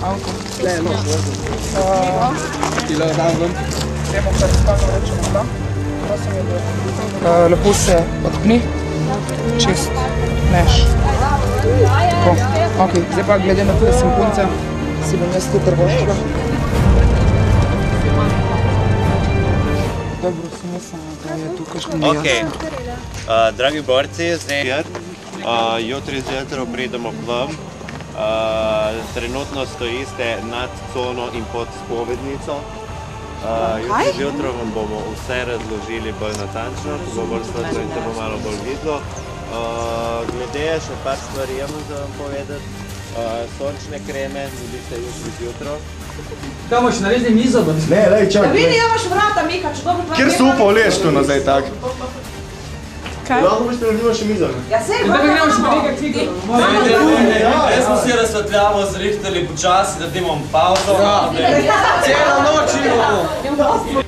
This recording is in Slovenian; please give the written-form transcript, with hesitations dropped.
avto. Ne, no, Tilo dam ven. Gremo kar stano rečemo tam. Lepo se odpni. Čist. Neš. Tako. Ok, zdaj pa glede na to, da sem punca, si bom jaz tu prvoščila. Dobro, sem mislim, da je tu kakšno nejasno. Dragi borci, zdaj jutri zjutraj pridemo k vam. Trenutno stojiste nad cono in pod spovednico. Jutri zjutraj vam bomo vse razložili bolj natančno, ko bo bolj svetlo in se bo malo bolj videlo. Glede še par stvari imam za vam povedati. Sončne kreme, dobite jutri zjutraj. Kaj boš naredil mizo? Ne, lej, čakaj. Da vidi, imaš vrata, Mika, če dobro tvoj... Kjer so upal leš tu nazaj tak? Kaj? Lahko boš naredila še mizo. Ja, sej, Da bi gremo še nekaj kvika. Jaz smo si razsvetljavo zrihtali počasi, da imamo pauzo. Cela noč imamo.